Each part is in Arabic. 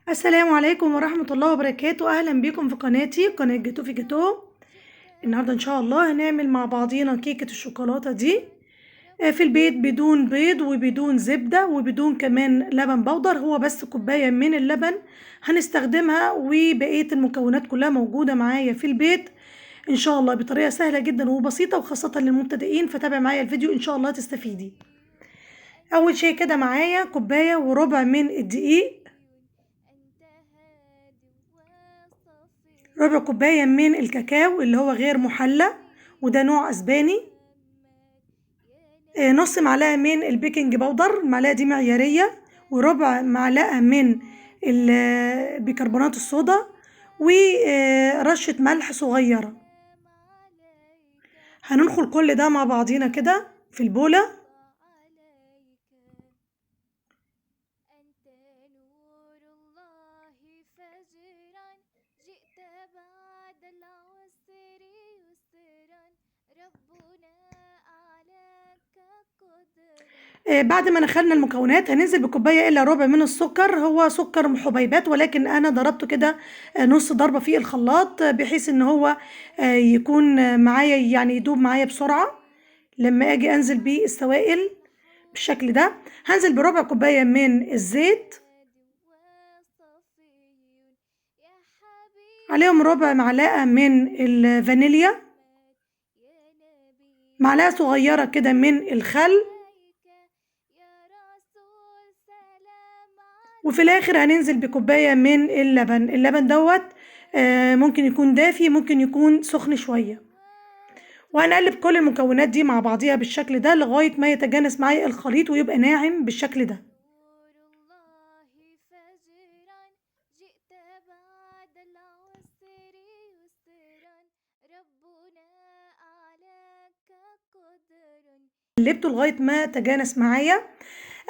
السلام عليكم ورحمة الله وبركاته. أهلا بكم في قناتي، قناة جاتو في جاتو. النهاردة إن شاء الله هنعمل مع بعضينا كيكة الشوكولاتة دي في البيت بدون بيض وبدون زبدة وبدون كمان لبن بودر. هو بس كوباية من اللبن هنستخدمها، وبقية المكونات كلها موجودة معايا في البيت إن شاء الله بطريقة سهلة جدا وبسيطة، وخاصة للمبتدئين، فتابع معايا الفيديو إن شاء الله تستفيدي. أول شيء كده معايا كوباية وربع من الدقيق، ربع كوباية من الكاكاو اللي هو غير محلى وده نوع اسباني، نص معلقة من البيكنج باودر، المعلقة دي معيارية، وربع معلقة من بيكربونات الصودا، ورشة ملح صغيرة. هننخل كل ده مع بعضينا كده في البولة. بعد ما نخلنا المكونات هننزل بكوباية إلا ربع من السكر. هو سكر حبيبات، ولكن أنا ضربته كده نص ضربة في الخلاط، بحيث إن هو يكون معايا، يعني يدوب معايا بسرعة لما أجي أنزل بيه السوائل بالشكل ده. هنزل بربع كوباية من الزيت، عليهم ربع معلقة من الفانيليا، معلقة صغيرة كده من الخل، وفي الاخر هننزل بكوباية من اللبن دوت ممكن يكون دافي، ممكن يكون سخن شوية. وهنقلب كل المكونات دي مع بعضيها بالشكل ده لغاية ما يتجانس معايا الخليط ويبقى ناعم بالشكل ده. قلبته لغاية ما تجانس معايا.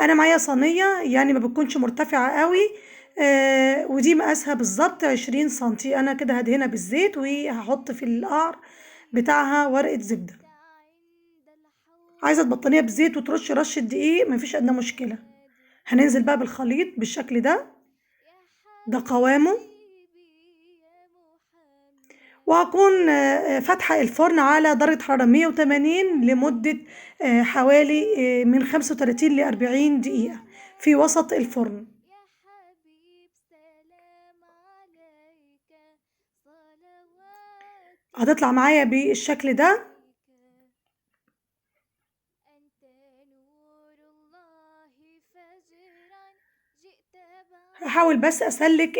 انا معايا صينية يعني ما بتكونش مرتفعة قوي، ودي مقاسها بالظبط 20 سنتي. انا كده هدهنها بالزيت وهحط في القعر بتاعها ورقة زبدة. عايزة تبطنيها بزيت وترش رشة دقيق مفيش ادنى مشكلة. هننزل بقى بالخليط بالشكل ده، ده قوامه. وهكون فاتحة الفرن على درجة حرارة 180 لمدة حوالي من 35 ل 40 دقيقة في وسط الفرن. هتطلع معايا بالشكل ده. هحاول بس اسلك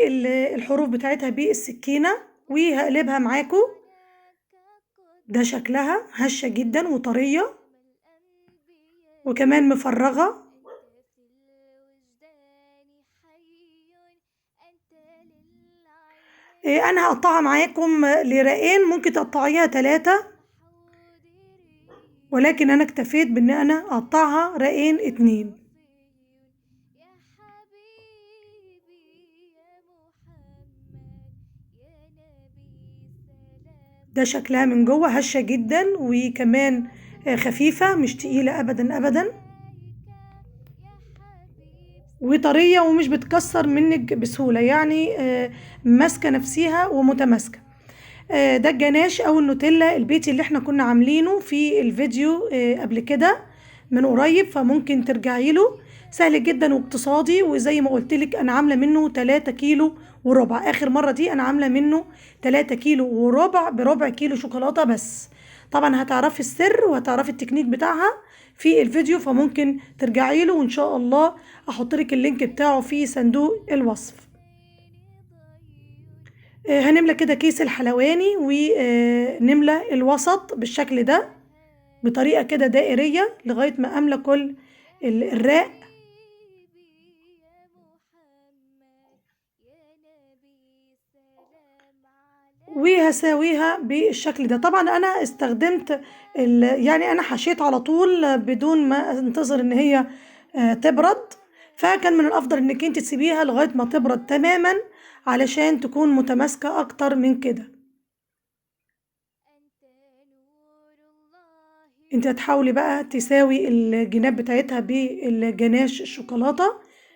الحروف بتاعتها بالسكينة وهقلبها معاكم. ده شكلها هشة جدا وطرية وكمان مفرغة. انا هقطعها معاكم لرقين، ممكن تقطعيها 3، ولكن انا اكتفيت بان انا اقطعها رقين 2. ده شكلها من جوه هشة جدا وكمان خفيفة، مش تقيلة ابدا ابدا، وطرية ومش بتكسر منك بسهولة، يعني ماسكة نفسيها ومتماسكة. ده الجناش او النوتيلا البيتي اللي احنا كنا عاملينه في الفيديو قبل كده من قريب، فممكن ترجعي له. سهل جدا واقتصادي، وزي ما قلت لك انا عامله منه 3 كيلو وربع. اخر مره دي انا عامله منه 3 كيلو وربع بربع كيلو شوكولاته بس. طبعا هتعرفي السر وهتعرفي التكنيك بتاعها في الفيديو، فممكن ترجعي له، وان شاء الله احط لك اللينك بتاعه في صندوق الوصف. هنملى كده كيس الحلواني ونملى الوسط بالشكل ده بطريقة كده دائرية لغاية ما أملى كل الراق. وهساويها بالشكل ده. طبعا أنا استخدمت يعني أنا حشيت على طول بدون ما انتظر إن هي تبرد، فكان من الأفضل إنك انت تسيبيها لغاية ما تبرد تماما علشان تكون متماسكة أكتر من كده. انت هتحاولي بقى تساوي الجناب بتاعتها بالجناش الشوكولاتة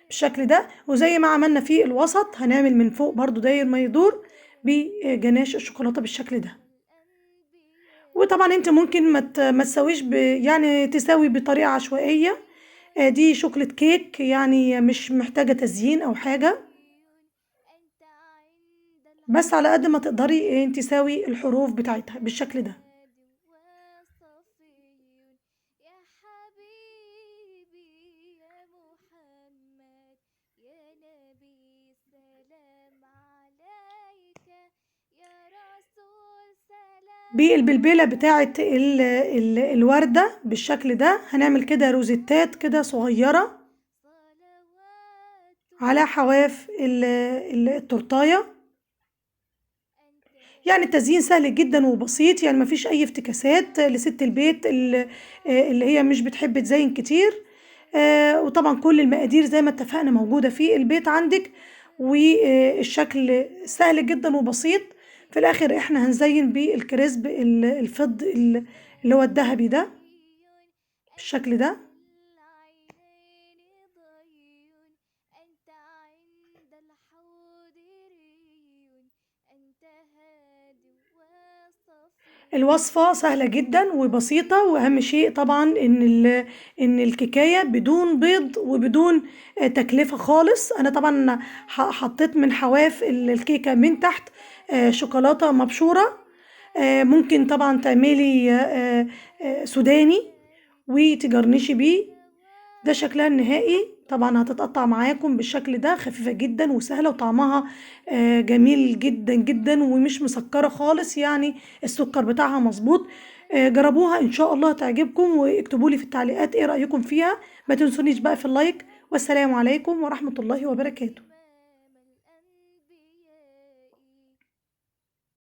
بالشكل ده. وزي ما عملنا في الوسط هنعمل من فوق برضو داير ما يدور بجناش الشوكولاتة بالشكل ده. وطبعا انت ممكن ما تسويش يعني تسوي بطريقة عشوائية. دي شوكولات كيك يعني مش محتاجة تزيين او حاجة، بس على قد ما تقدري انت تساوي الحروف بتاعتها بالشكل ده. بالبلبلة بتاعة الوردة بالشكل ده هنعمل كده روزيتات كده صغيرة على حواف التورتاية. يعني التزيين سهل جدا وبسيط، يعني مفيش اي افتكاسات لست البيت اللي هي مش بتحب تزين كتير. وطبعا كل المقادير زي ما اتفقنا موجودة في البيت عندك، والشكل سهل جدا وبسيط. في الاخر احنا هنزين بالكريسب الفض اللي هو الذهبي ده بالشكل ده. الوصفة سهلة جدا وبسيطة، واهم شيء طبعا ان الكيكاية بدون بيض وبدون تكلفة خالص. انا طبعا حطيت من حواف الكيكة من تحت شوكولاتة مبشورة. ممكن طبعا تعملي سوداني وتجرنشي بيه. ده شكلها النهائي. طبعا هتتقطع معاكم بالشكل ده، خفيفة جدا وسهلة وطعمها جميل جدا جدا ومش مسكرة خالص، يعني السكر بتاعها مظبوط. جربوها ان شاء الله تعجبكم، واكتبوا لي في التعليقات ايه رأيكم فيها. ما تنسونيش بقى في اللايك. والسلام عليكم ورحمة الله وبركاته.